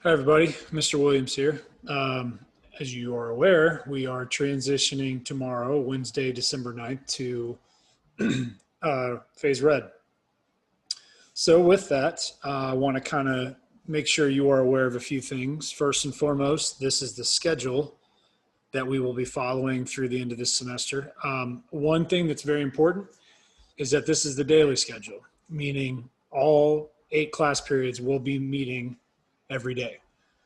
Hi, everybody. Mr. Williams here. As you are aware, we are transitioning tomorrow, Wednesday, December 9th, to Phase Red. So with that, I want to kind of make sure you are aware of a few things. First and foremost, this is the schedule that we will be following through the end of this semester. One thing that's very important is that this is the daily schedule, meaning all 8 class periods will be meeting every day.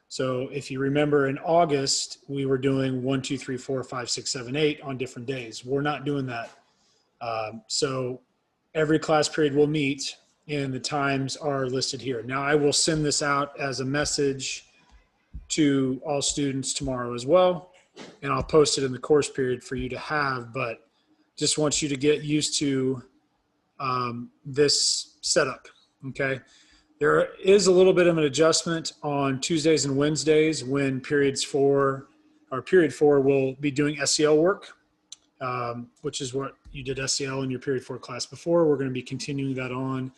So if you remember in August, we were doing 1, 2, 3, 4, 5, 6, 7, 8 on different days. We're not doing that. So every class period will meet and the times are listed here. Now I will send this out as a message to all students tomorrow as well. And I'll post it in the course period for you to have, but just want you to get used to this setup, okay? There is a little bit of an adjustment on Tuesdays and Wednesdays when period 4 will be doing SEL work, which is what you did SEL in your period 4 class before. We're going to be continuing that on.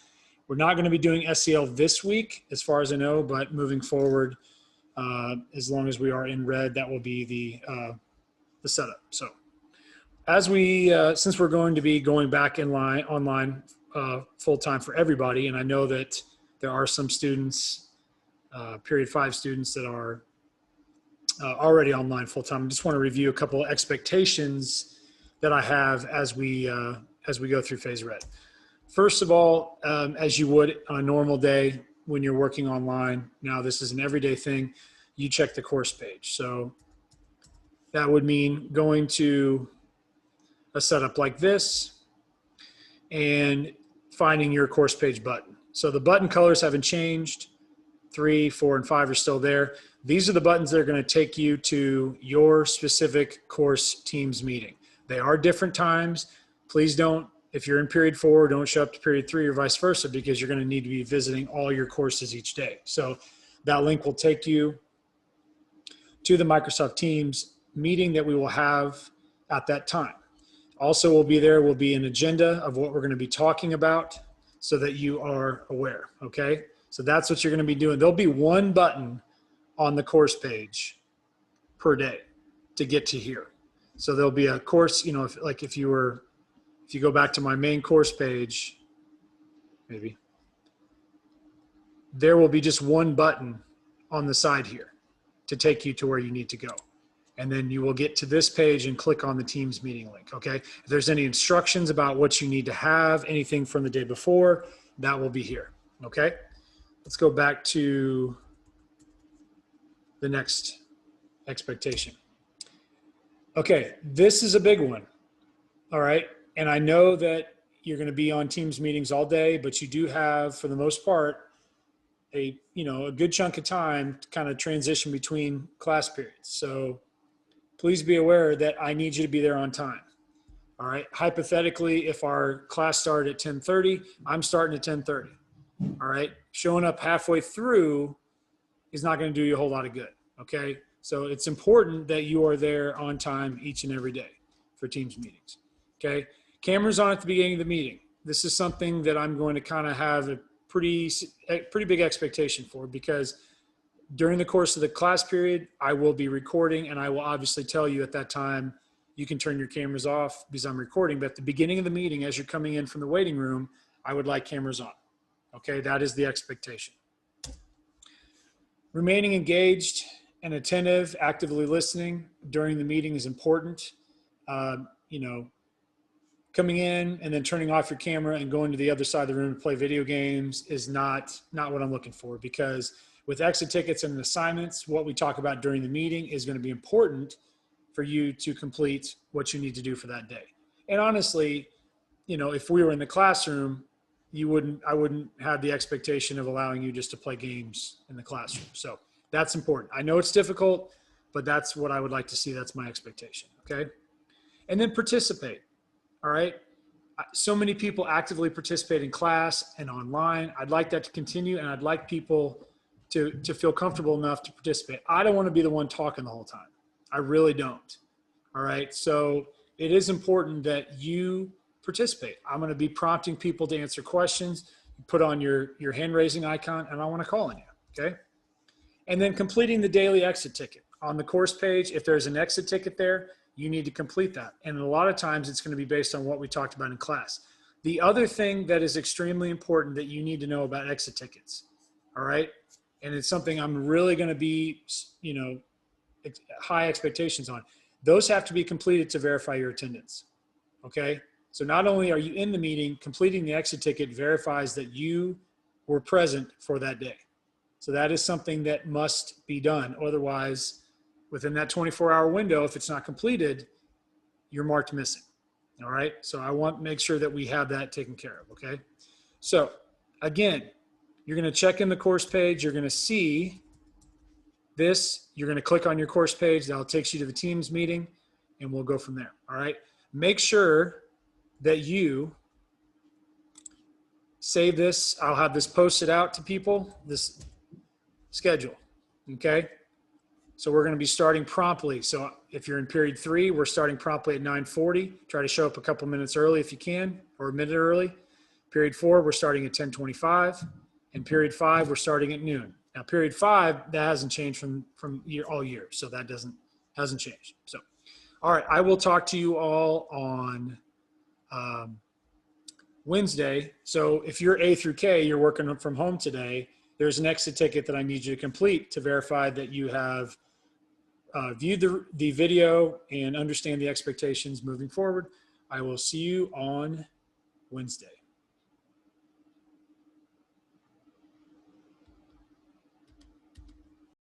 We're not going to be doing SEL this week, as far as I know, but moving forward, as long as we are in red, that will be the setup. So as since we're going to be going back online full time for everybody, and I know that there are some students, period 5 students that are already online full time. I just want to review a couple of expectations that I have as we go through Phase Red. First of all, as you would on a normal day when you're working online, now this is an everyday thing, you check the course page. So that would mean going to a setup like this and finding your course page button. So the button colors haven't changed. 3, 4, and 5 are still there. These are the buttons that are going to take you to your specific course Teams meeting. They are different times. Please don't, if you're in period 4, don't show up to period 3 or vice versa, because you're going to need to be visiting all your courses each day. So that link will take you to the Microsoft Teams meeting that we will have at that time. Also will be there will be an agenda of what we're going to be talking about so that you are aware, okay? So that's what you're going to be doing. There'll be one button on the course page per day to get to here. So there'll be a course, you know, if you go back to my main course page, maybe, there will be just one button on the side here to take you to where you need to go. And then you will get to this page and click on the Teams meeting link, okay? If there's any instructions about what you need to have, anything from the day before, that will be here, okay? Let's go back to the next expectation. Okay, this is a big one, all right? And I know that you're gonna be on Teams meetings all day, but you do have, for the most part, a good chunk of time to kind of transition between class periods. So please be aware that I need you to be there on time. All right. Hypothetically, if our class started at 10:30, I'm starting at 10:30. All right. Showing up halfway through is not going to do you a whole lot of good. Okay. So it's important that you are there on time each and every day for Teams meetings. Okay. Cameras on at the beginning of the meeting. This is something that I'm going to kind of have a pretty big expectation for, because during the course of the class period, I will be recording, and I will obviously tell you at that time, you can turn your cameras off because I'm recording. But at the beginning of the meeting, as you're coming in from the waiting room, I would like cameras on. Okay, that is the expectation. Remaining engaged and attentive, actively listening during the meeting is important. Coming in and then turning off your camera and going to the other side of the room to play video games is not what I'm looking for, because with exit tickets and assignments, what we talk about during the meeting is going to be important for you to complete what you need to do for that day. And honestly, if we were in the classroom, I wouldn't have the expectation of allowing you just to play games in the classroom. So that's important. I know it's difficult, but that's what I would like to see. That's my expectation. Okay. And then participate. All right. So many people actively participate in class and online. I'd like that to continue, and I'd like people to feel comfortable enough to participate. I don't want to be the one talking the whole time. I really don't. All right. So it is important that you participate. I'm going to be prompting people to answer questions. You put on your hand raising icon, and I want to call on you. Okay. And then completing the daily exit ticket. On the course page, if there's an exit ticket there, you need to complete that. And a lot of times it's going to be based on what we talked about in class. The other thing that is extremely important that you need to know about exit tickets, all right? And it's something I'm really going to be, you know, high expectations on. Those have to be completed to verify your attendance, okay? So not only are you in the meeting, completing the exit ticket verifies that you were present for that day. So that is something that must be done. Otherwise, within that 24-hour window, if it's not completed, you're marked missing. All right. So I want to make sure that we have that taken care of. Okay. So again, you're going to check in the course page. You're going to see this. You're going to click on your course page. That'll take you to the Teams meeting, and we'll go from there. All right. Make sure that you save this. I'll have this posted out to people, this schedule. Okay. So we're going to be starting promptly. So if you're in period 3, we're starting promptly at 9:40. Try to show up a couple minutes early if you can, or a minute early. Period 4, we're starting at 10:25. And period 5, we're starting at noon. Now, period 5, that hasn't changed from all year. So that hasn't changed. So, all right, I will talk to you all on Wednesday. So if you're A through K, you're working from home today, there's an exit ticket that I need you to complete to verify that you have viewed the video and understand the expectations moving forward. I will see you on Wednesday.